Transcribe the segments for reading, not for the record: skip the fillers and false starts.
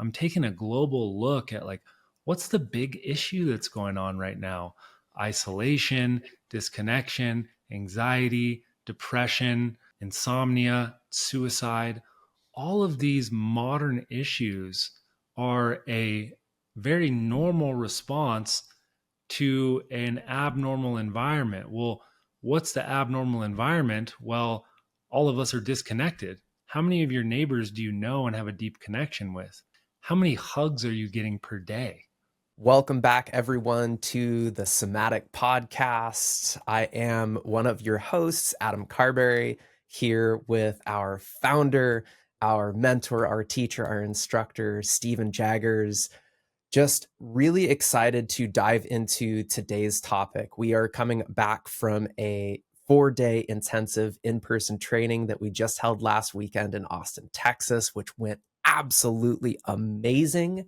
I'm taking a global look at like, what's the big issue that's going on right now? Isolation, disconnection, anxiety, depression, insomnia, suicide. All of these modern issues are a very normal response to an abnormal environment. Well, what's the abnormal environment? Well, all of us are disconnected. How many of your neighbors do you know and have a deep connection with? How many hugs are you getting per day? Welcome back, everyone, to the Somatic Podcast. I am one of your hosts, Adam Carbary, here with our founder, our mentor, our teacher, our instructor, Steven Jaggers. Just really excited to dive into today's topic. We are coming back from a 4-day intensive in-person training that we just held last weekend in Austin, Texas, which went absolutely amazing.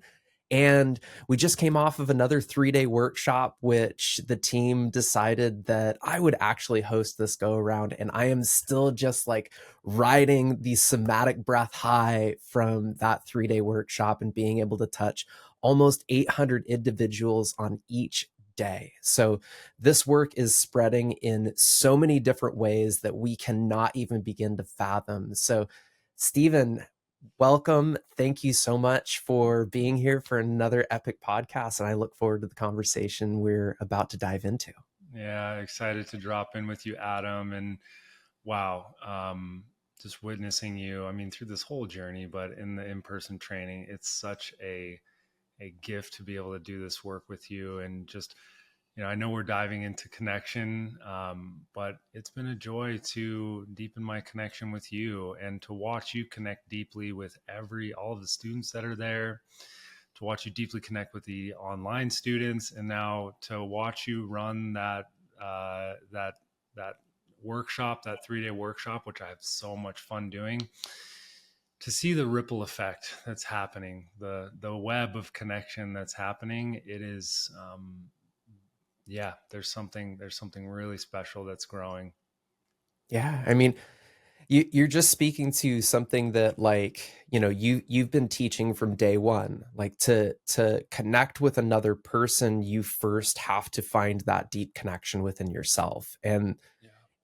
And we just came off of another 3-day workshop, which the team decided that I would actually host this go around. And I am still just like riding the somatic breath high from that 3-day workshop and being able to touch almost 800 individuals on each day. So this work is spreading in so many different ways that we cannot even begin to fathom. So, Steven, welcome. Thank you so much for being here for another epic podcast. And I look forward to the conversation we're about to dive into. Yeah, excited to drop in with you, Adam. And wow, just witnessing you, I mean, through this whole journey, but in the in-person training, it's such a gift to be able to do this work with you. And just, I know we're diving into connection, but it's been a joy to deepen my connection with you and to watch you connect deeply with all of the students that are there, to watch you deeply connect with the online students, and now to watch you run that workshop, that 3-day workshop, which I have so much fun doing. To see the ripple effect that's happening, the web of connection that's happening, it is, yeah, there's something really special that's growing. Yeah. I mean, you're just speaking to something that, like, you've been teaching from day one. Like, to connect with another person, you first have to find that deep connection within yourself. Yeah.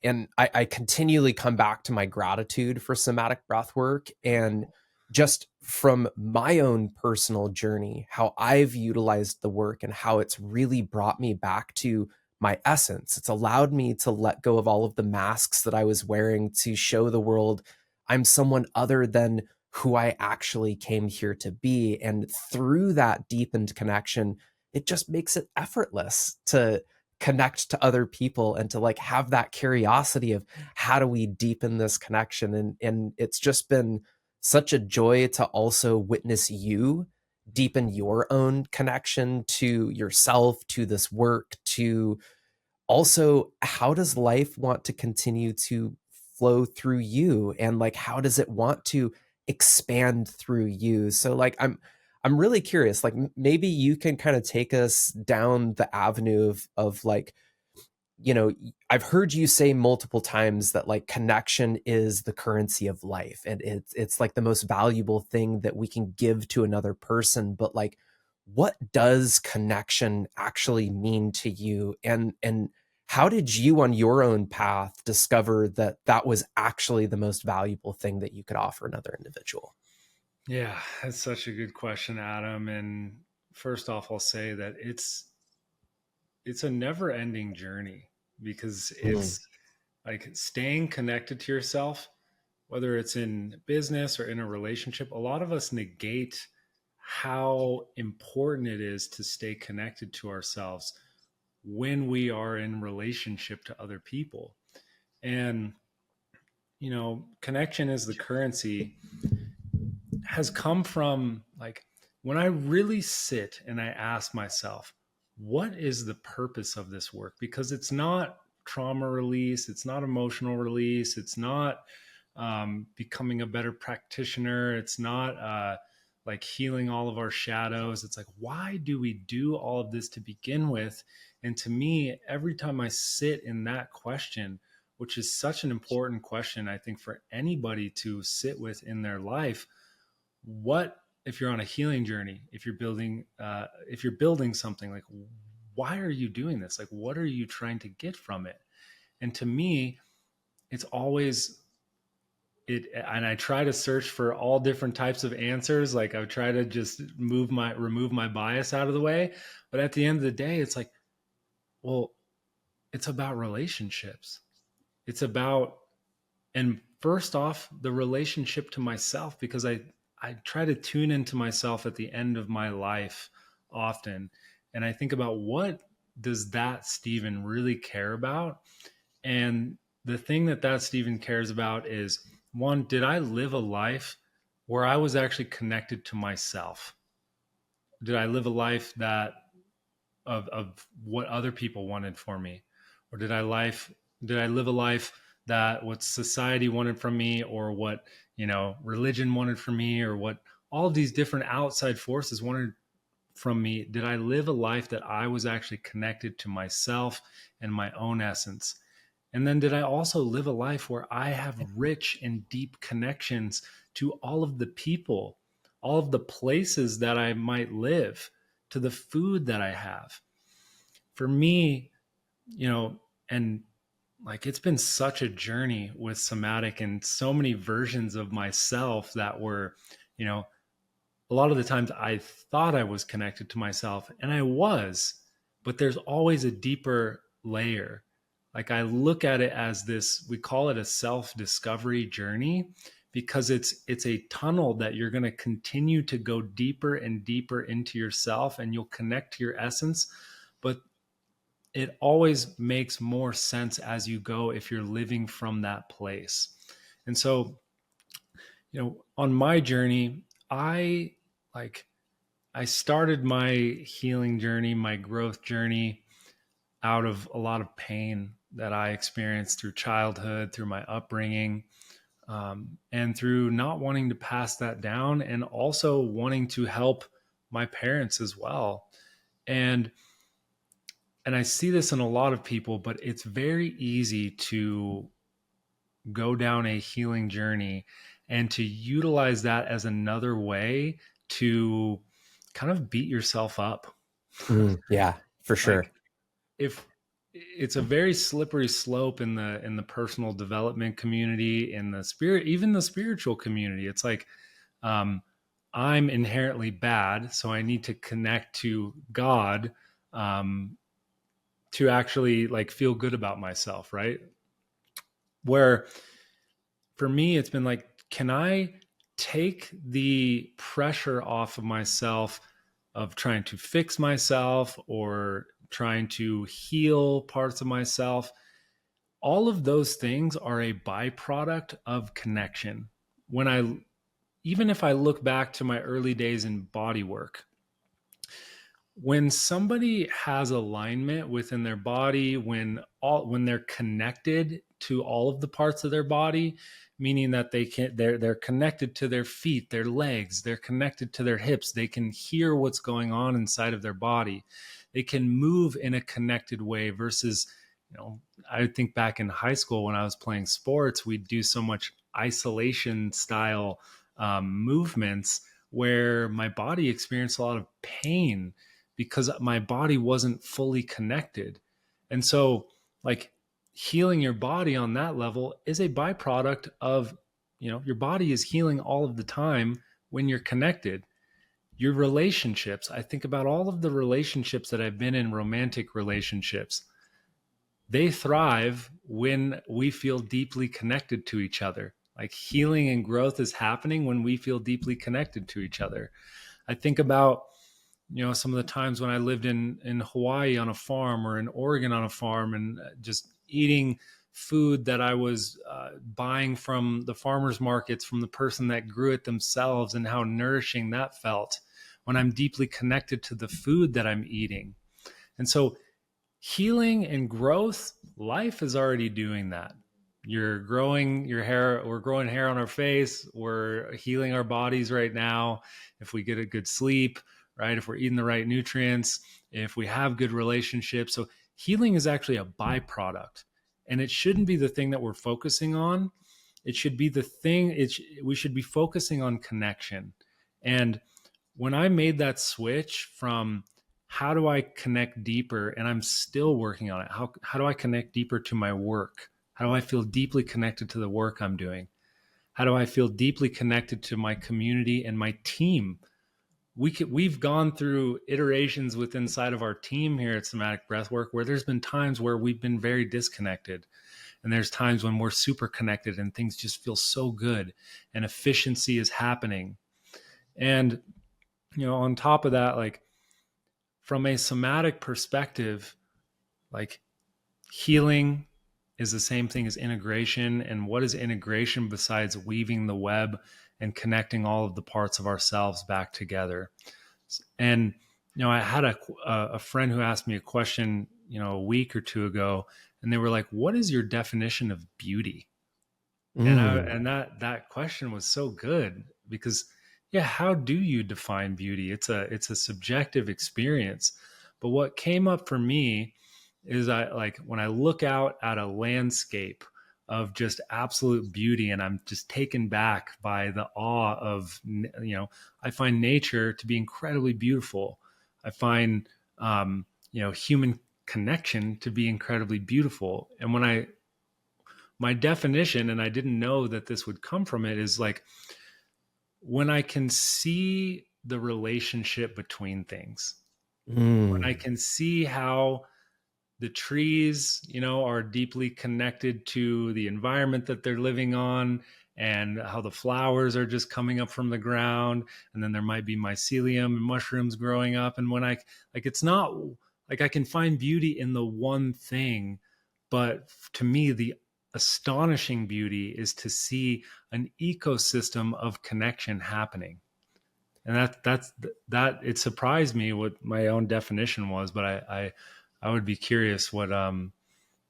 And I continually come back to my gratitude for somatic breath work, and just from my own personal journey, how I've utilized the work and how it's really brought me back to my essence. It's allowed me to let go of all of the masks that I was wearing to show the world I'm someone other than who I actually came here to be. And through that deepened connection, it just makes it effortless to connect to other people and to like have that curiosity of how do we deepen this connection. And it's just been such a joy to also witness you deepen your own connection to yourself, to this work, to also how does life want to continue to flow through you, and like how does it want to expand through you. So like I'm really curious, like maybe you can kind of take us down the avenue of like, I've heard you say multiple times that like connection is the currency of life, and it's like the most valuable thing that we can give to another person. But like, what does connection actually mean to you? And how did you on your own path discover that that was actually the most valuable thing that you could offer another individual? Yeah, that's such a good question, Adam. And first off, I'll say that it's a never-ending journey, because Mm, it's like staying connected to yourself, whether it's in business or in a relationship. A lot of us negate how important it is to stay connected to ourselves when we are in relationship to other people. And, connection is the currency has come from like when I really sit and I ask myself, what is the purpose of this work? Because it's not trauma release, it's not emotional release, it's not becoming a better practitioner, it's not like healing all of our shadows. It's like, why do we do all of this to begin with? And to me, every time I sit in that question, which is such an important question, I think, for anybody to sit with in their life, what if you're on a healing journey, if you're building something, like, why are you doing this? Like, what are you trying to get from it? And to me, it's always it. And I try to search for all different types of answers. Like, I try to just remove my bias out of the way. But at the end of the day, it's like, well, it's about relationships. It's about, and first off, the relationship to myself, because I try to tune into myself at the end of my life often. And I think about, what does that Steven really care about? And the thing that Steven cares about is, one, did I live a life where I was actually connected to myself? Did I live a life that of what other people wanted for me? Or did I live a life that what society wanted from me, or what, religion wanted from me, or what all of these different outside forces wanted from me? Did I live a life that I was actually connected to myself and my own essence? And then did I also live a life where I have rich and deep connections to all of the people, all of the places that I might live, to the food that I have? For me, and like, it's been such a journey with somatic, and so many versions of myself that were, you know, a lot of the times I thought I was connected to myself, and I was, but there's always a deeper layer. Like, I look at it as this, we call it a self-discovery journey, because it's a tunnel that you're going to continue to go deeper and deeper into yourself, and you'll connect to your essence. But it always makes more sense as you go if you're living from that place. And so, on my journey, I like I started my healing journey, my growth journey, out of a lot of pain that I experienced through childhood, through my upbringing, and through not wanting to pass that down, and also wanting to help my parents as well. And I see this in a lot of people, but it's very easy to go down a healing journey and to utilize that as another way to kind of beat yourself up. Yeah, for sure. Like, if it's a very slippery slope in the personal development community, in the spirit, even the spiritual community. It's like, um, I'm inherently bad, so I need to connect to God, to actually like feel good about myself, right? Where for me, it's been like, can I take the pressure off of myself of trying to fix myself, or trying to heal parts of myself? All of those things are a byproduct of connection. Even if I look back to my early days in body work, when somebody has alignment within their body, when they're connected to all of the parts of their body, meaning that they're connected to their feet, their legs, they're connected to their hips, they can hear what's going on inside of their body, they can move in a connected way. Versus, I think back in high school when I was playing sports, we'd do so much isolation style movements, where my body experienced a lot of pain because my body wasn't fully connected. And so, like, healing your body on that level is a byproduct of, your body is healing all of the time when you're connected. Your relationships, I think about all of the relationships that I've been in, romantic relationships, they thrive when we feel deeply connected to each other. Like, healing and growth is happening when we feel deeply connected to each other. I think about, some of the times when I lived in Hawaii on a farm, or in Oregon on a farm, and just eating food that I was buying from the farmers markets, from the person that grew it themselves, and how nourishing that felt when I'm deeply connected to the food that I'm eating. And so, healing and growth, life is already doing that. You're growing your hair, we're growing hair on our face, we're healing our bodies right now if we get a good sleep, right? If we're eating the right nutrients, if we have good relationships. So healing is actually a byproduct, and it shouldn't be the thing that we're focusing on. It should be the thing, we should be focusing on connection. And when I made that switch from how do I connect deeper, and I'm still working on it. How do I connect deeper to my work? How do I feel deeply connected to the work I'm doing? How do I feel deeply connected to my community and my team? We've gone through iterations with inside of our team here at Somatic Breathwork where there's been times where we've been very disconnected, and there's times when we're super connected and things just feel so good and efficiency is happening. And on top of that, like from a somatic perspective, like healing is the same thing as integration. And what is integration besides weaving the web and connecting all of the parts of ourselves back together? And I had a friend who asked me a question, a week or two ago, and they were like, "What is your definition of beauty?" Mm. And that question was so good because, yeah, how do you define beauty? It's a subjective experience. But what came up for me is I like when I look out at a landscape of just absolute beauty and I'm just taken back by the awe of, I find nature to be incredibly beautiful. I find human connection to be incredibly beautiful. And my definition, and I didn't know that this would come from it, is like when I can see the relationship between things, when I Mm. can see how the trees, are deeply connected to the environment that they're living on, and how the flowers are just coming up from the ground, and then there might be mycelium and mushrooms growing up. And when I like, it's not like I can find beauty in the one thing, but to me, the astonishing beauty is to see an ecosystem of connection happening. And that it surprised me what my own definition was, but I would be curious what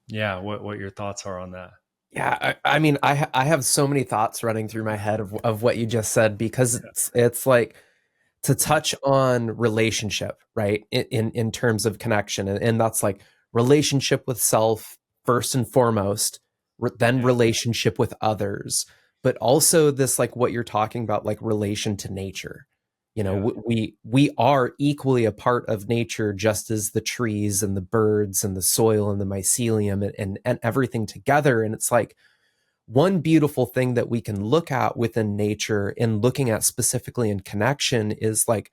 your thoughts are on that. Yeah, I mean, I have so many thoughts running through my head of what you just said because it's like to touch on relationship, right? In terms of connection, and that's like relationship with self first and foremost, then Yeah, relationship with others, but also this like what you're talking about, like relation to nature. yeah, We are equally a part of nature, just as the trees and the birds and the soil and the mycelium and everything together. And it's like one beautiful thing that we can look at within nature and looking at specifically in connection is like,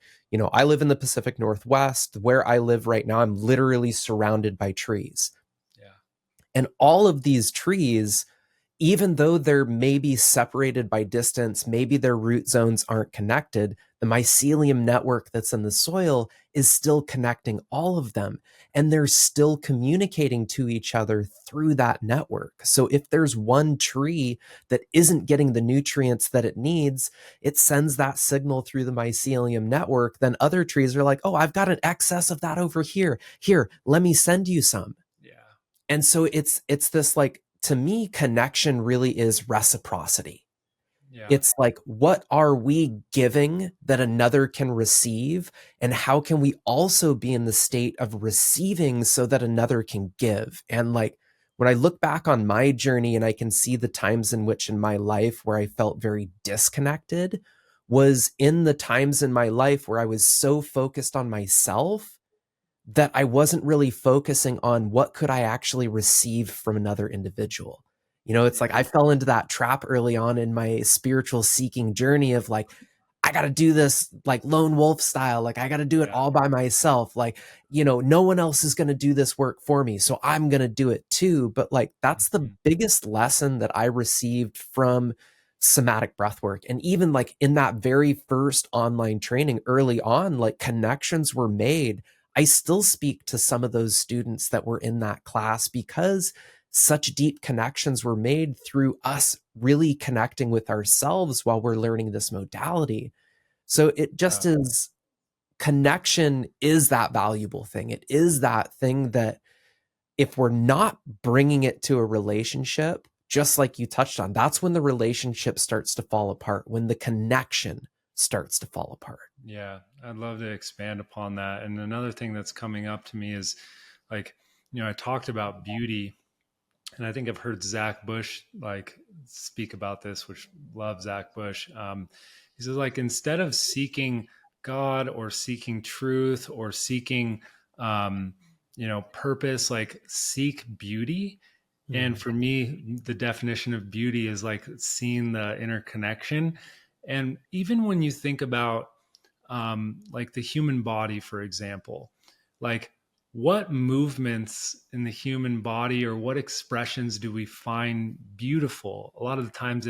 I live in the Pacific Northwest. Where I live right now, I'm literally surrounded by trees. yeah, And all of these trees, even though they're maybe separated by distance, maybe their root zones aren't connected, the mycelium network that's in the soil is still connecting all of them. And they're still communicating to each other through that network. So if there's one tree that isn't getting the nutrients that it needs, it sends that signal through the mycelium network. Then other trees are like, oh, I've got an excess of that over here. Here, let me send you some. yeah, And so it's this like, to me, connection really is reciprocity. yeah, It's like, what are we giving that another can receive? And how can we also be in the state of receiving so that another can give? And like, when I look back on my journey and I can see the times in which in my life where I felt very disconnected was in the times in my life where I was so focused on myself that I wasn't really focusing on what could I actually receive from another individual. It's like yeah, I fell into that trap early on in my spiritual seeking journey of like, I got to do this like lone wolf style. Like, I got to do it yeah. all by myself. Like, no one else is going to do this work for me. So I'm going to do it too. But like, that's the Mhm. biggest lesson that I received from somatic breath work. And even like in that very first online training early on, like connections were made. I still speak to some of those students that were in that class because such deep connections were made through us really connecting with ourselves while we're learning this modality. So it just Yeah, is, connection is that valuable thing. It is that thing that if we're not bringing it to a relationship, just like you touched on, that's when the relationship starts to fall apart, when the connection starts to fall apart. yeah. I'd love to expand upon that. And another thing that's coming up to me is like, I talked about beauty, and I think I've heard Zach Bush like speak about this, which love Zach Bush. He says like instead of seeking God or seeking truth or seeking, um, purpose, like seek beauty. And Mm. for me, the definition of beauty is like seeing the interconnection. And even when you think about like the human body, for example, like what movements in the human body or what expressions do we find beautiful? A lot of the times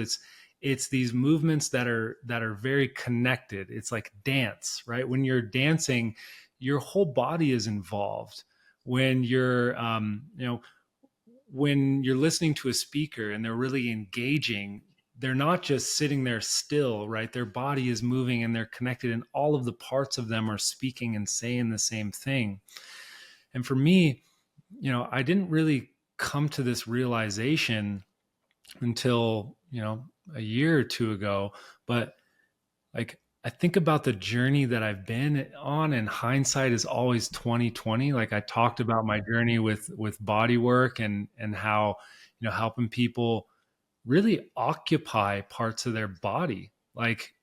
it's these movements that are very connected. It's like dance, right? When you're dancing, your whole body is involved. When you're when you're listening to a speaker and they're really engaging, they're not just sitting there still, right? Their body is moving and they're connected, and all of the parts of them are speaking and saying the same thing. And for me, I didn't really come to this realization until, a year or two ago. But like, I think about the journey that I've been on, and hindsight is always 2020. Like I talked about my journey with body work and how, helping people really occupy parts of their body. Like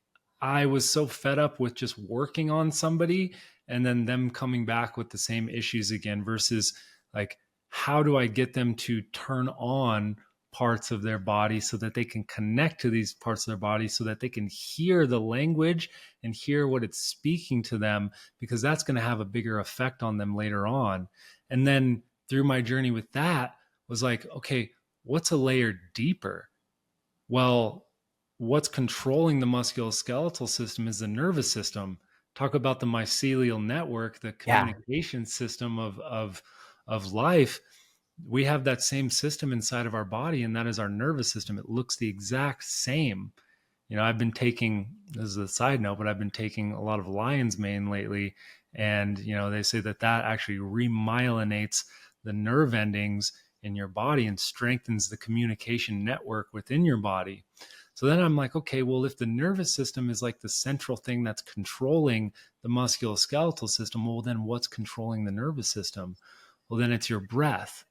I was so fed up with just working on somebody and then them coming back with the same issues again versus like, how do I get them to turn on parts of their body so that they can connect to these parts of their body so that they can hear the language and hear what it's speaking to them, because that's going to have a bigger effect on them later on. And then through my journey with that was like, okay, what's a layer deeper? Well, what's controlling the musculoskeletal system is the nervous system. Talk about the mycelial network, the Yeah. communication system of life. We have that same system inside of our body, and that is our nervous system. It looks the exact same. I've been taking, this is a side note, but I've been taking a lot of lion's mane lately. And, they say that actually remyelinates the nerve endings in your body and strengthens the communication network within your body. So then I'm like, okay, well, if the nervous system is like the central thing that's controlling the musculoskeletal system, well, then what's controlling the nervous system? Well, then it's your breath.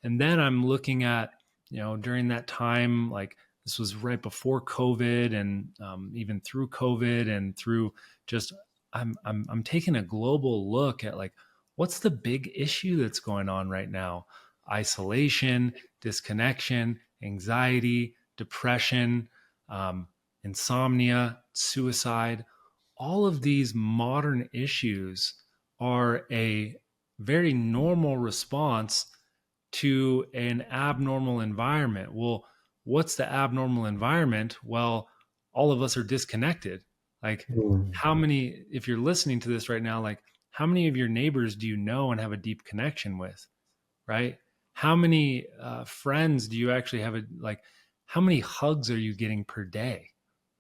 And then I'm looking at, during that time, like this was right before COVID, and even through COVID and through just, I'm taking a global look at like, what's the big issue that's going on right now? Isolation, disconnection, anxiety, depression, um, insomnia, suicide. All of these modern issues are a very normal response to an abnormal environment. Well, what's the abnormal environment? Well, all of us are disconnected. Like, Mm. how many, if you're listening to this right now, like, how many of your neighbors do you know and have a deep connection with? Right? How many friends do you actually have? How many hugs are you getting per day?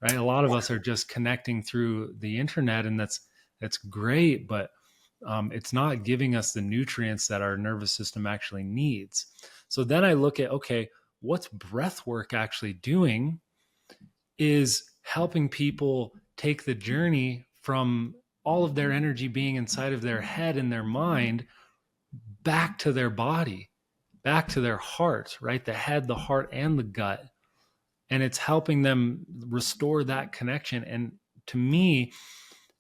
Right? A lot of us are just connecting through the internet, and that's great, but it's not giving us the nutrients that our nervous system actually needs. So then I look at, okay, what's breath work actually doing? Is helping people take the journey from all of their energy being inside of their head and their mind back to their body, back to their heart, right? The head, the heart, and the gut. And it's helping them restore that connection. And to me,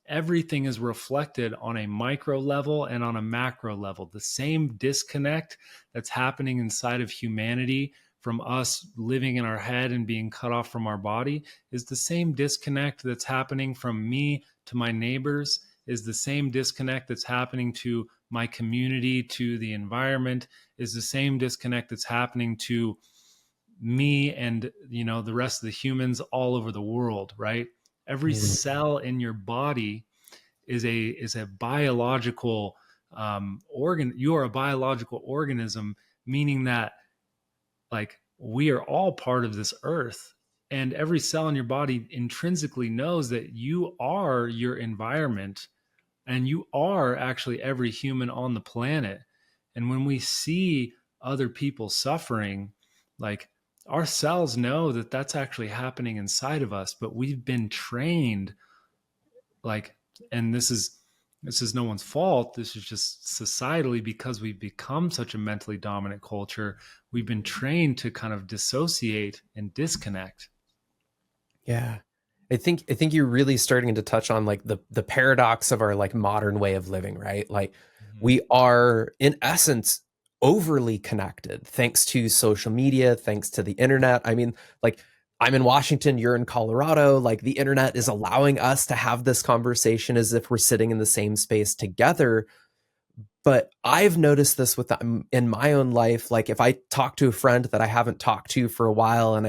everything is reflected on a micro level and on a macro level. The same disconnect that's happening inside of humanity from us living in our head and being cut off from our body is the same disconnect that's happening from me to my neighbors, is the same disconnect that's happening to my community, to the environment, is the same disconnect that's happening to me and the rest of the humans all over the world, right? Every Mm. cell in your body is a biological organ. You are a biological organism, meaning that like we are all part of this earth, and every cell in your body intrinsically knows that you are your environment, and you are actually every human on the planet. And when we see other people suffering, like our cells know that that's actually happening inside of us, but we've been trained like, and this is no one's fault. This is just societally, because we've become such a mentally dominant culture. We've been trained to kind of dissociate and disconnect. Yeah. I think you're really starting to touch on like the paradox of our like modern way of living, right? Like Mhm. we are in essence overly connected thanks to social media, thanks to the internet. I mean, like I'm in Washington, you're in Colorado, like the internet is allowing us to have this conversation as if we're sitting in the same space together. But I've noticed this with in my own life. Like if I talk to a friend that I haven't talked to for a while,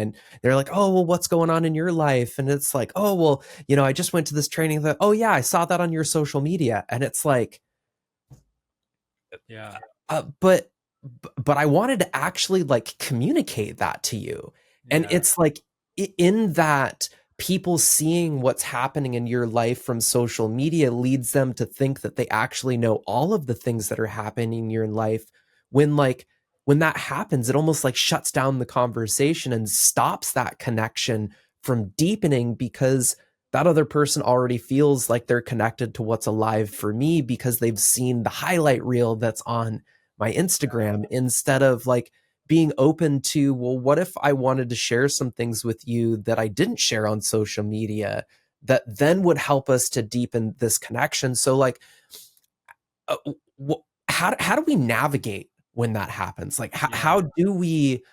they're like, "Oh, well, what's going on in your life?" And it's like, "Oh, well, I just went to this training that, oh yeah, I saw that on your social media." And it's like, Yeah. but I wanted to actually like communicate that to you. And Yeah. it's like in that people seeing what's happening in your life from social media leads them to think that they actually know all of the things that are happening in your life when like when that happens it almost like shuts down the conversation and stops that connection from deepening because that other person already feels like they're connected to what's alive for me because they've seen the highlight reel that's on my Instagram instead of like being open to, well, what if I wanted to share some things with you that I didn't share on social media that then would help us to deepen this connection? So, like, uh, how do we navigate when that happens? Like, Yeah. how do we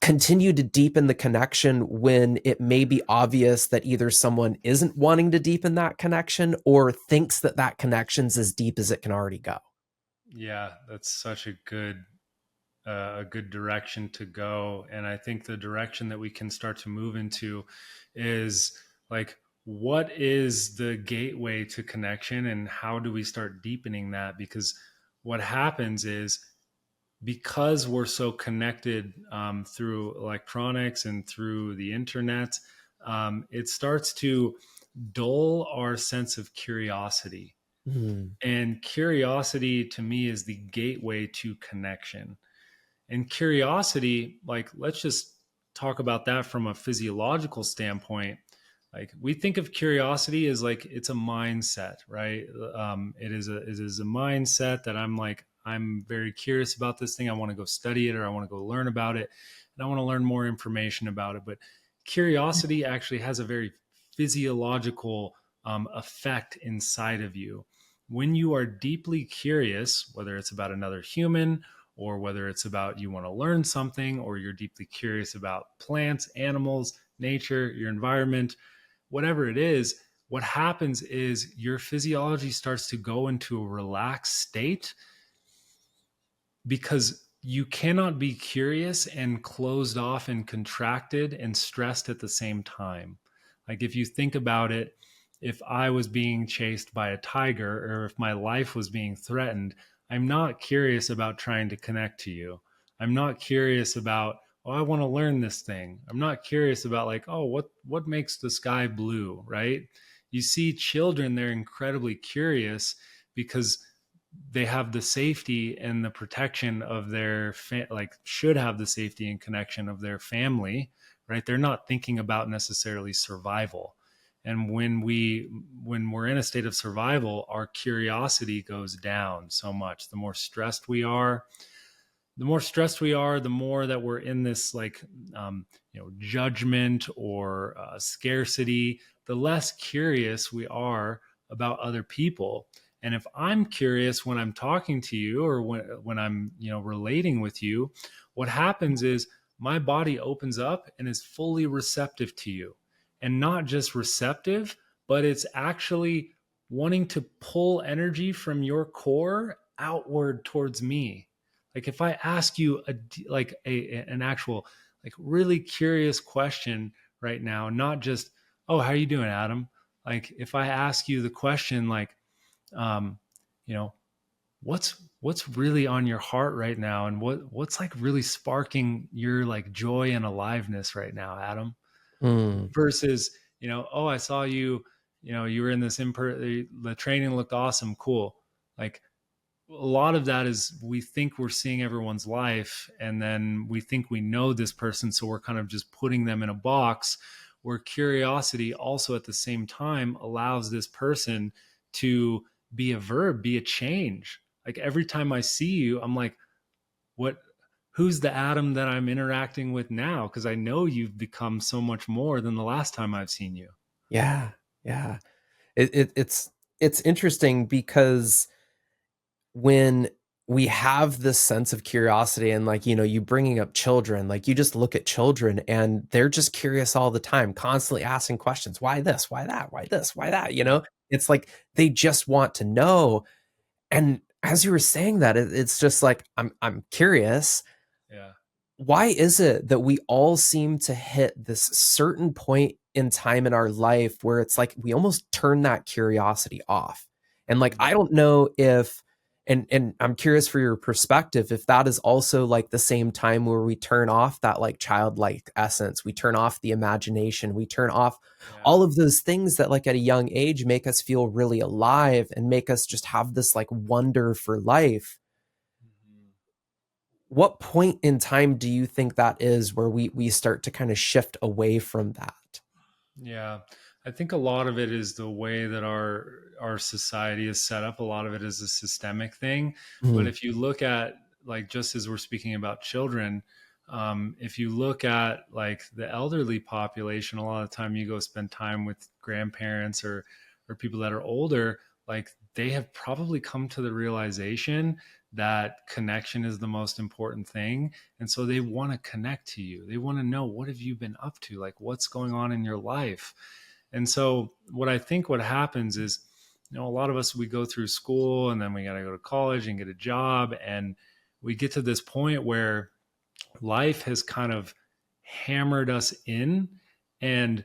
continue to deepen the connection when it may be obvious that either someone isn't wanting to deepen that connection or thinks that that connection's as deep as it can already go? Yeah. That's such a good direction to go. And I think the direction that we can start to move into is like, what is the gateway to connection and how do we start deepening that? Because what happens is because we're so connected through electronics and through the internet, it starts to dull our sense of curiosity. Mm, And curiosity to me is the gateway to connection. And curiosity, like, let's just talk about that from a physiological standpoint. Like, we think of curiosity as like it's a mindset, right? It is a mindset that I'm like, I'm very curious about this thing. I want to go study it or I want to go learn about it and I want to learn more information about it. But curiosity actually has a very physiological effect inside of you. When you are deeply curious, whether it's about another human or whether it's about you want to learn something or you're deeply curious about plants, animals, nature, your environment, whatever it is, what happens is your physiology starts to go into a relaxed state because you cannot be curious and closed off and contracted and stressed at the same time. Like if you think about it, if I was being chased by a tiger or if my life was being threatened, I'm not curious about trying to connect to you. I'm not curious about, oh, I want to learn this thing. I'm not curious about like, oh, what makes the sky blue, right? You see children, they're incredibly curious because they have the safety and the protection of their like should have the safety and connection of their family, right? They're not thinking about necessarily survival. And when we're in a state of survival, our curiosity goes down so much. The more stressed we are, the more that we're in this like judgment or scarcity, the less curious we are about other people. And if I'm curious when I'm talking to you or when I'm relating with you, what happens is my body opens up and is fully receptive to you, and not just receptive, but it's actually wanting to pull energy from your core outward towards me. Like if I ask you an actual like really curious question right now, not just, oh, how are you doing, Adam? Like if I ask you the question like, um, you know, what's really on your heart right now, and what's like really sparking your like joy and aliveness right now, Adam? mm, Versus, oh, I saw you, you were in this the training looked awesome, cool. Like a lot of that is we think we're seeing everyone's life and then we think we know this person, so we're kind of just putting them in a box, where curiosity also at the same time allows this person to be a verb, be a change. Like every time I see you, I'm like, what who's the Adam that I'm interacting with now? Because I know you've become so much more than the last time I've seen you. Yeah. Yeah. It's interesting because when we have this sense of curiosity and like, you bringing up children, like you just look at children and they're just curious all the time, constantly asking questions. Why this? Why that? Why this? Why that? Yeah. It's like they just want to know. And as you were saying that, it's just like I'm curious. Yeah. Why is it that we all seem to hit this certain point in time in our life where it's like we almost turn that curiosity off? And like I Mm. don't know if and I'm curious for your perspective if that is also like the same time where we turn off that like childlike essence, we turn off the imagination, we turn off Yeah. all of those things that like at a young age make us feel really alive and make us just have this like wonder for life. Mhm. What point in time do you think that is where we start to kind of shift away from that? Yeah, I think a lot of it is the way that our society is set up. A lot of it is a systemic thing. But Mhm. if you look at, like, just as we're speaking about children, if you look at like the elderly population, a lot of the time you go spend time with grandparents or people that are older, like they have probably come to the realization that connection is the most important thing, and so they want to connect to you. They want to know, what have you been up to, like what's going on in your life. And so what I think what happens is, a lot of us, we go through school and then we got to go to college and get a job, and we get to this point where life has kind of hammered us in. And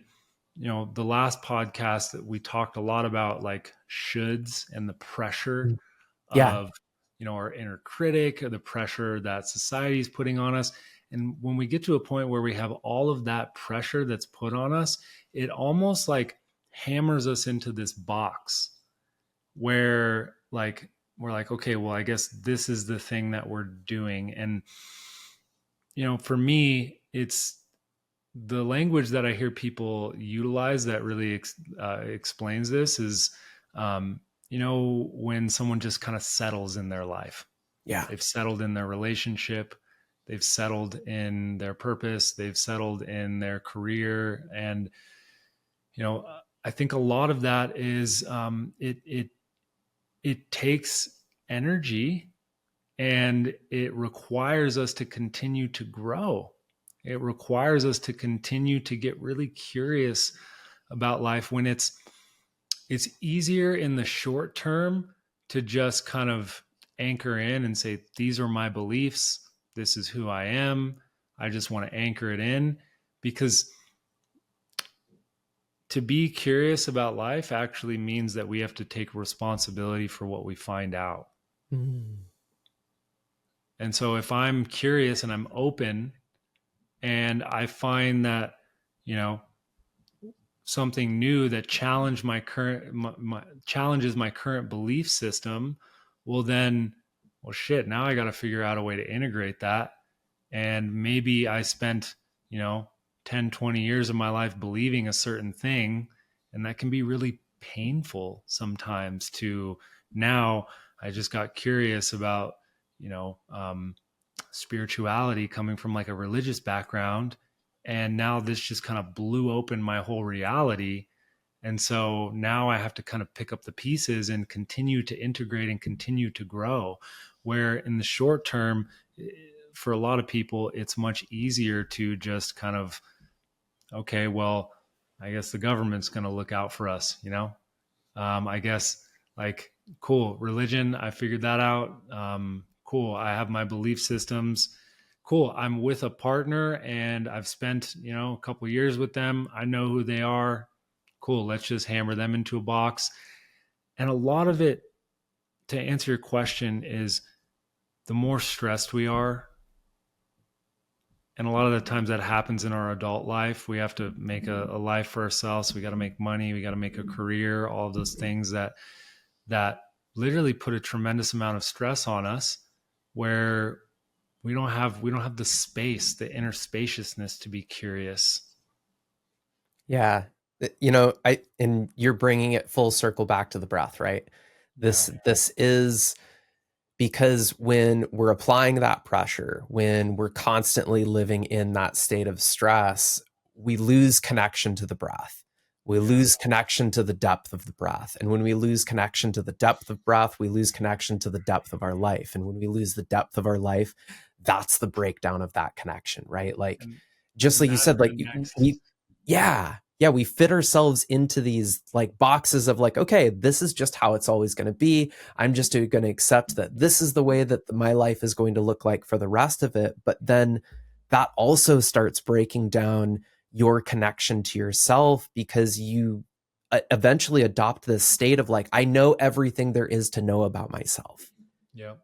the last podcast that we talked a lot about, like, shoulds and the pressure Mm. Yeah. of our inner critic, or the pressure that society is putting on us. And when we get to a point where we have all of that pressure that's put on us, it almost like hammers us into this box where, like, we're like, okay, well, I guess this is the thing that we're doing. And for me, it's the language that I hear people utilize that really explains this is, when someone just kind of settles in their life. Yeah. They've settled in their relationship, they've settled in their purpose, they've settled in their career. And, I think a lot of that is, it takes energy, and it requires us to continue to grow. It requires us to continue to get really curious about life, when it's easier in the short term to just kind of anchor in and say, these are my beliefs, this is who I am, I just want to anchor it in. Because to be curious about life actually means that we have to take responsibility for what we find out. Mm. And so if I'm curious and I'm open, and I find that, you know something new that challenges my current belief system, well then, well, shit, now I got to figure out a way to integrate that. And maybe I spent, you know 10, 20 years of my life believing a certain thing, and that can be really painful sometimes. To now, I just got curious about, spirituality, coming from like a religious background, and now this just kind of blew open my whole reality. And so now I have to kind of pick up the pieces and continue to integrate and continue to grow. Where in the short term, for a lot of people, it's much easier to just kind of, okay, well, I guess the government's going to look out for us, I guess, like, cool, religion, I figured that out. Cool, I have my belief systems. Cool, I'm with a partner and I've spent, a couple years with them. I know who they are. Cool, let's just hammer them into a box. And a lot of it, to answer your question, is the more stressed we are, and a lot of the times that happens in our adult life. We have to make a life for ourselves. We got to make money. We got to make a career. All of those things that literally put a tremendous amount of stress on us, where we don't have the space, the inner spaciousness to be curious. Yeah. I and you're bringing it full circle back to the breath, right? Yeah. This is because when we're applying that pressure, when we're constantly living in that state of stress, we lose connection to the breath. We Yeah. lose connection to the depth of the breath. And when we lose connection to the depth of breath, we lose connection to the depth of our life. And when we lose the depth of our life, that's the breakdown of that connection, right? Like, And just and like you that's said, the like next. we, yeah, yeah, we fit ourselves into these like boxes of like, okay, this is just how it's always going to be. I'm just going to accept that this is the way that my life is going to look like for the rest of it. But then that also starts breaking down your connection to yourself, because you eventually adopt this state of like, I know everything there is to know about myself. Yeah.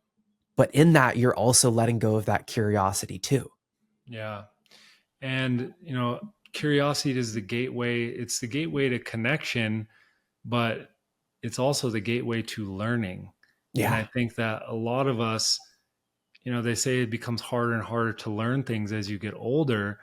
But in that, you're also letting go of that curiosity too. Yeah. And, curiosity is the gateway. It's the gateway to connection, but it's also the gateway to learning. And I Yeah. think that a lot of us, they say it becomes harder and harder to learn things as you get older.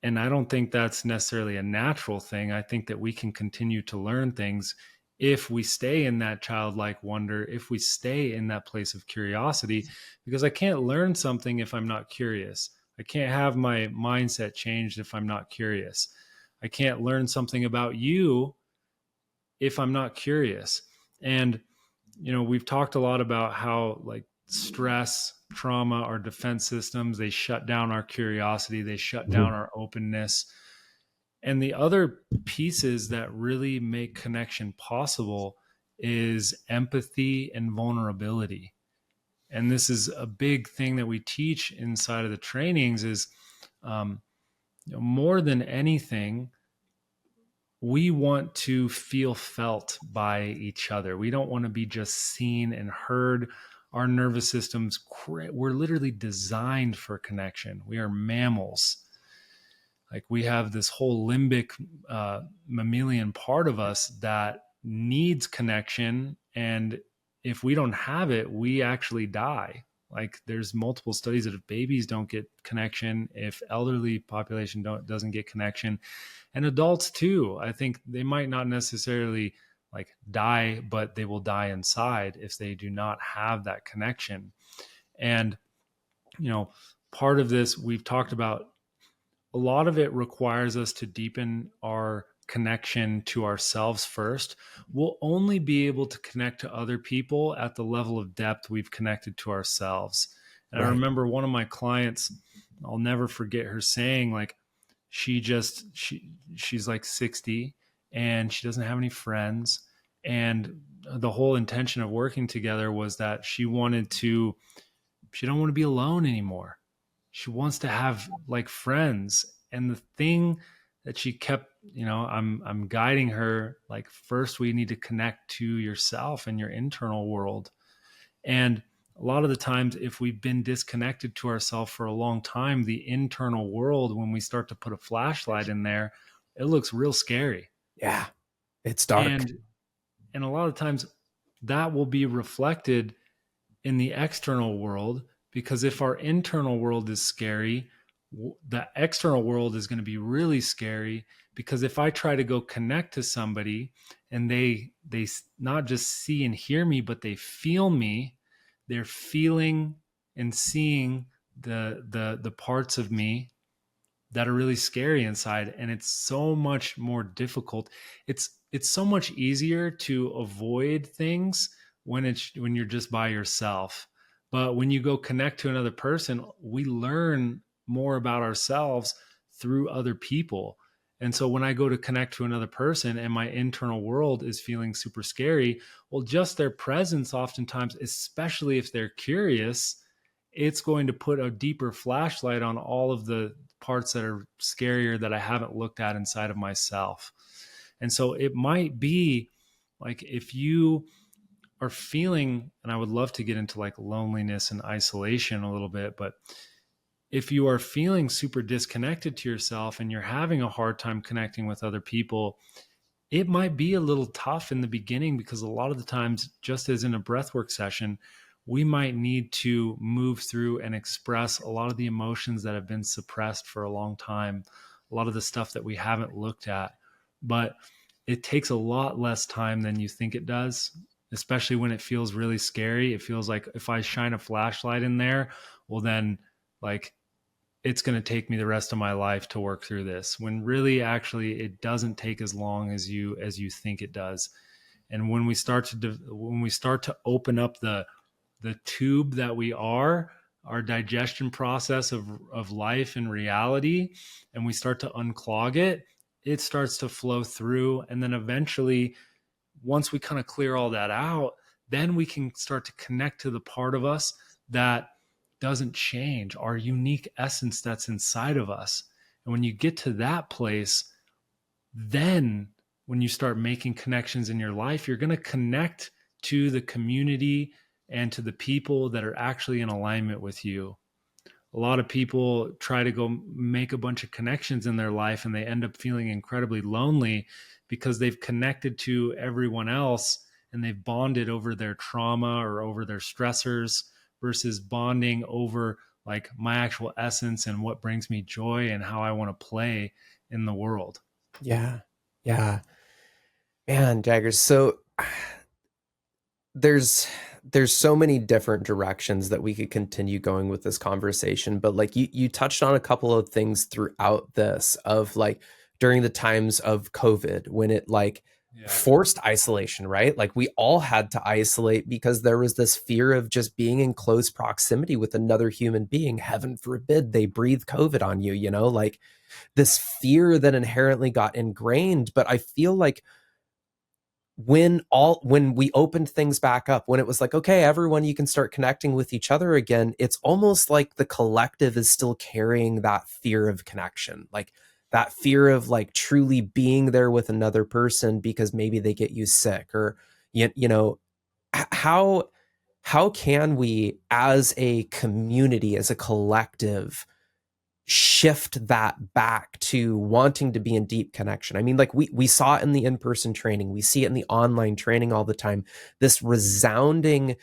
And I don't think that's necessarily a natural thing. I think that we can continue to learn things if we stay in that childlike wonder, if we stay in that place of curiosity, because I can't learn something if I'm not curious. I can't have my mindset changed if I'm not curious. I can't learn something about you if I'm not curious. And, we've talked a lot about how like stress, trauma, our defense systems, they shut down our curiosity, they shut Mhm. down our openness. And the other pieces that really make connection possible is empathy and vulnerability. And this is a big thing that we teach inside of the trainings is um, more than anything, we want to feel felt by each other. We don't want to be just seen and heard. Our nervous systems, we're literally designed for connection. We are mammals. Like we have this whole limbic mammalian part of us that needs connection. And if we don't have it, we actually die. Like there's multiple studies that if babies don't get connection, if elderly population doesn't get connection, and adults too, I think they might not necessarily like die, but they will die inside if they do not have that connection. And you know part of this we've talked about, a lot of it requires us to deepen our connection to ourselves first. We'll only be able to connect to other people at the level of depth we've connected to ourselves. And I Right. remember one of my clients, I'll never forget her saying like she's like 60 and she doesn't have any friends, and the whole intention of working together was that she don't want to be alone anymore. She wants to have like friends. And the thing that she kept, I'm guiding her like, first we need to connect to yourself and your internal world. And a lot of the times if we've been disconnected to ourselves for a long time, the internal world, when we start to put a flashlight in there, it looks real scary. Yeah. It's dark. And a lot of times that will be reflected in the external world, because if our internal world is scary, the external world is going to be really scary. Because if I try to go connect to somebody and they not just see and hear me, but they feel me, they're feeling and seeing the parts of me that are really scary inside, and it's so much more difficult. It's so much easier to avoid things when you're just by yourself. But when you go connect to another person, we learn more about ourselves through other people. And so when I go to connect to another person and my internal world is feeling super scary, well, just their presence oftentimes, especially if they're curious, it's going to put a deeper flashlight on all of the parts that are scarier that I haven't looked at inside of myself. And so it might be like, if you are feeling, and I would love to get into like loneliness and isolation a little bit, but if you are feeling super disconnected to yourself and you're having a hard time connecting with other people, it might be a little tough in the beginning, because a lot of the times, just as in a breathwork session, we might need to move through and express a lot of the emotions that have been suppressed for a long time, a lot of the stuff that we haven't looked at. But it takes a lot less time than you think it does, especially when it feels really scary. It feels like if I shine a flashlight in there, well, then like it's going to take me the rest of my life to work through this, when really actually it doesn't take as long as you think it does. And when we start to open up the tube that we are, our digestion process of life and reality, and we start to unclog it, it starts to flow through. And then eventually, once we kind of clear all that out, then we can start to connect to the part of us that doesn't change, our unique essence that's inside of us. And when you get to that place, then when you start making connections in your life, you're going to connect to the community and to the people that are actually in alignment with you. A lot of people try to go make a bunch of connections in their life and they end up feeling incredibly lonely because they've connected to everyone else and they've bonded over their trauma or over their stressors versus bonding over like my actual essence and what brings me joy and how I want to play in the world. Yeah. Yeah. Man, Jaggers. So there's so many different directions that we could continue going with this conversation, but like you touched on a couple of things throughout this of like during the times of COVID when it like Yeah. forced isolation, right? Like we all had to isolate because there was this fear of just being in close proximity with another human being. Heaven forbid they breathe COVID on you, you know, like this fear that inherently got ingrained. But I feel like when we opened things back up, when it was like, okay, everyone, you can start connecting with each other again, it's almost like the collective is still carrying that fear of connection, like that fear of like truly being there with another person because maybe they get you sick or you know how can we as a community, as a collective, shift that back to wanting to be in deep connection? I mean, like we saw it in the in-person training, we see it in the online training all the time, this resounding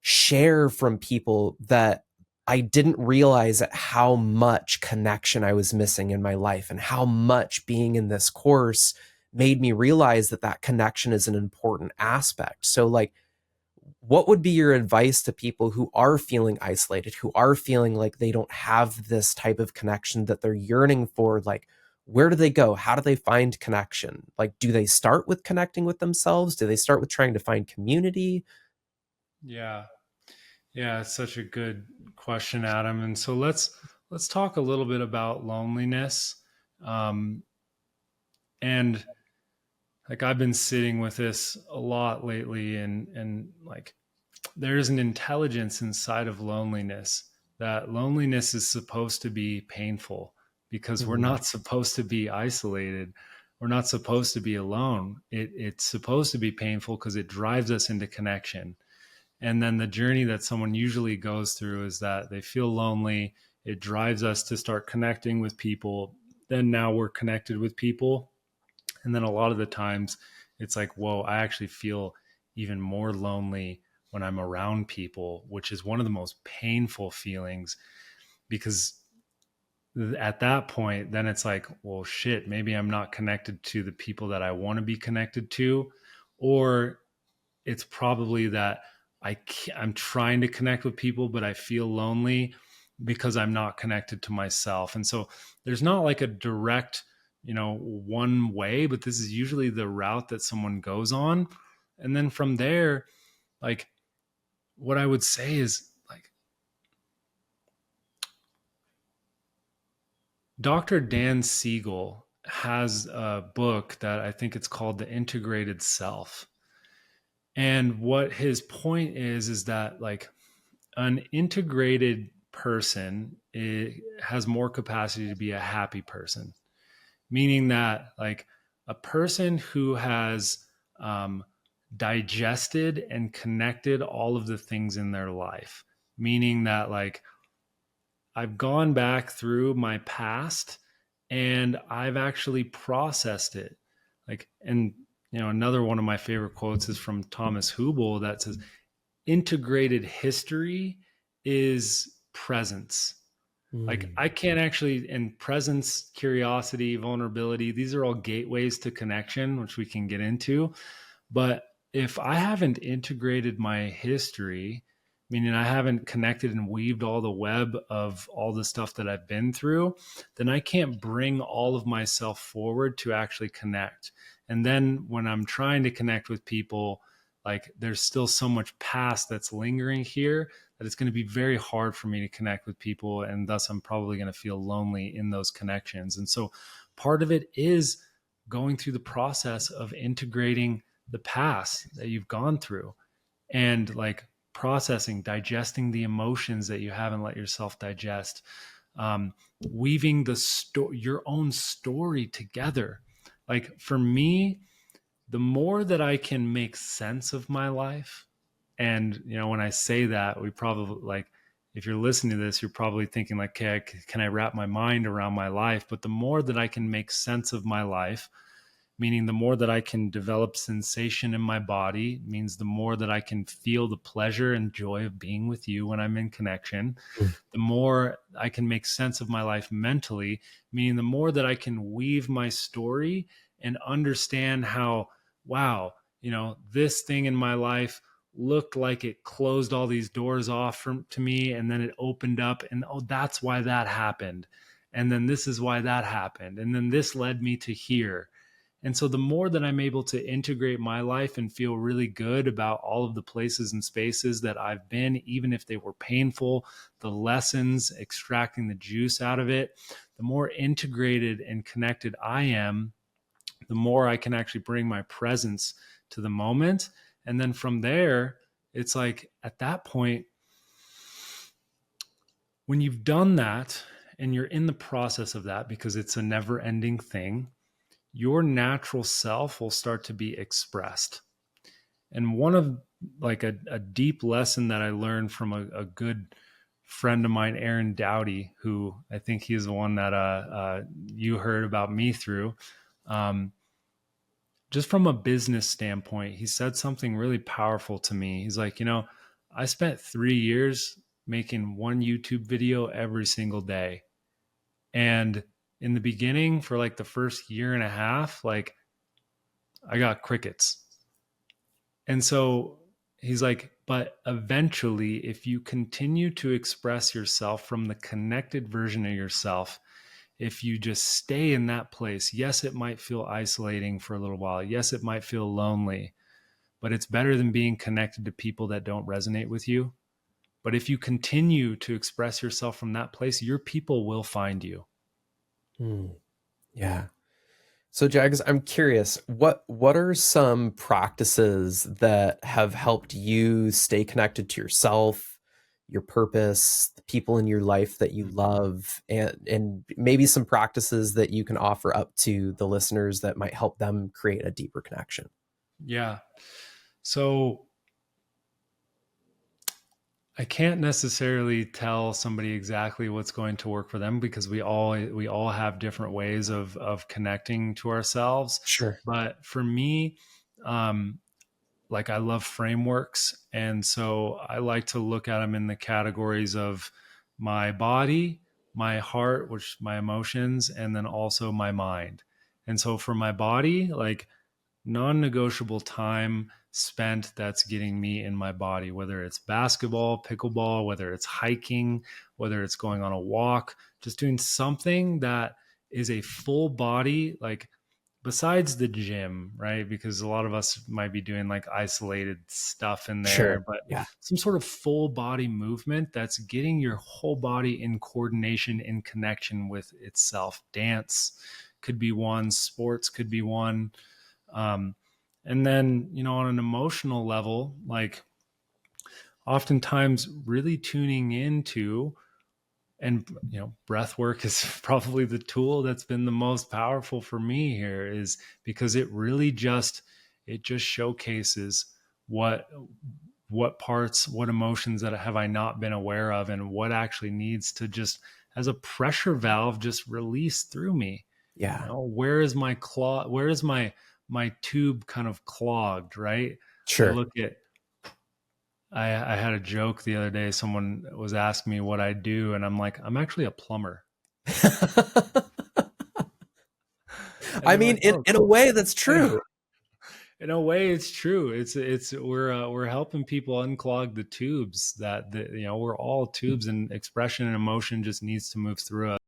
share from people that I didn't realize at how much connection I was missing in my life and how much being in this course made me realize that that connection is an important aspect. So like what would be your advice to people who are feeling isolated, who are feeling like they don't have this type of connection that they're yearning for? Like, where do they go? How do they find connection? Like, do they start with connecting with themselves? Do they start with trying to find community? Yeah. Yeah, it's such a good question, Adam. And so let's talk a little bit about loneliness. Um, and like I've been sitting with this a lot lately, and like there's an intelligence inside of loneliness, that loneliness is supposed to be painful because we're Mm, not supposed to be isolated. We're not supposed to be alone. It's supposed to be painful because it drives us into connection. And then the journey that someone usually goes through is that they feel lonely. It drives us to start connecting with people. Then now we're connected with people. And then a lot of the times it's like, whoa, I actually feel even more lonely when I'm around people, which is one of the most painful feelings because at that point, then it's like, well, shit, maybe I'm not connected to the people that I want to be connected to. Or it's probably that I'm trying to connect with people, but I feel lonely because I'm not connected to myself. And so there's not like a direct, one way, but this is usually the route that someone goes on. And then from there, like what I would say is like Dr. Dan Siegel has a book that I think it's called The Integrated Self. And what his point is that like an integrated person has more capacity to be a happy person, meaning that like a person who has um, digested and connected all of the things in their life, meaning that like I've gone back through my past and I've actually processed it. Like, and another one of my favorite quotes is from Thomas Hubel that says, integrated history is presence. Like mm, I can't actually, and presence, curiosity, vulnerability, these are all gateways to connection, which we can get into. But if I haven't integrated my history, meaning I haven't connected and weaved all the web of all the stuff that I've been through, then I can't bring all of myself forward to actually connect. And then when I'm trying to connect with people, like there's still so much past that's lingering here that it's going to be very hard for me to connect with people. And thus, I'm probably going to feel lonely in those connections. And so part of it is going through the process of integrating the past that you've gone through and like processing, digesting the emotions that you haven't let yourself digest, um, weaving your own story together. Like for me, the more that I can make sense of my life, and when I say that, we probably like, if you're listening to this, you're probably thinking like, okay, can I wrap my mind around my life? But the more that I can make sense of my life, meaning the more that I can develop sensation in my body, means the more that I can feel the pleasure and joy of being with you when I'm in connection, Mm. the more I can make sense of my life mentally, meaning the more that I can weave my story and understand how, wow, this thing in my life looked like it closed all these doors off to me, and then it opened up, and oh, that's why that happened. And then this is why that happened. And then this led me to here. And so the more that I'm able to integrate my life and feel really good about all of the places and spaces that I've been, even if they were painful, the lessons, extracting the juice out of it, the more integrated and connected I am, the more I can actually bring my presence to the moment. And then from there, it's like at that point, when you've done that and you're in the process of that, because it's a never ending thing, your natural self will start to be expressed. And one of like a deep lesson that I learned from a good friend of mine, Aaron Dowdy, who I think he's the one that you heard about me through. Um, just from a business standpoint, he said something really powerful to me. He's like, I spent 3 years making one YouTube video every single day. And in the beginning, for like the first year and a half, like I got crickets. And so he's like, but eventually, if you continue to express yourself from the connected version of yourself, if you just stay in that place, yes, it might feel isolating for a little while. Yes, it might feel lonely, but it's better than being connected to people that don't resonate with you. But if you continue to express yourself from that place, your people will find you. Mm. Yeah. So Jags, I'm curious, what are some practices that have helped you stay connected to yourself, your purpose, the people in your life that you love, and maybe some practices that you can offer up to the listeners that might help them create a deeper connection? Yeah. So I can't necessarily tell somebody exactly what's going to work for them because we all have different ways of connecting to ourselves. Sure. But for me, um, like I love frameworks, and so I like to look at them in the categories of my body, my heart, which my emotions, and then also my mind. And so for my body, like non-negotiable time spent that's getting me in my body, whether it's basketball, pickleball, whether it's hiking, whether it's going on a walk, just doing something that is a full body, like besides the gym, right? Because a lot of us might be doing like isolated stuff in there, Sure. but Yeah. some sort of full body movement that's getting your whole body in coordination, in connection with itself. Dance could be one, sports could be one. Um, and then, on an emotional level, like oftentimes really tuning into, and breath work is probably the tool that's been the most powerful for me here, is because it just showcases what parts, what emotions that have I not been aware of, and what actually needs to just, as a pressure valve, just release through me. Yeah. Where is my my tube kind of clogged, right? I Sure. look at I had a joke the other day. Someone was asking me what I do, and I'm like, I'm actually a plumber. And I they're mean, like, in oh, in a cool. way that's Yeah. true. In a way, it's true. It's we're helping people unclog the tubes that, we're all tubes, and expression and emotion just needs to move through us.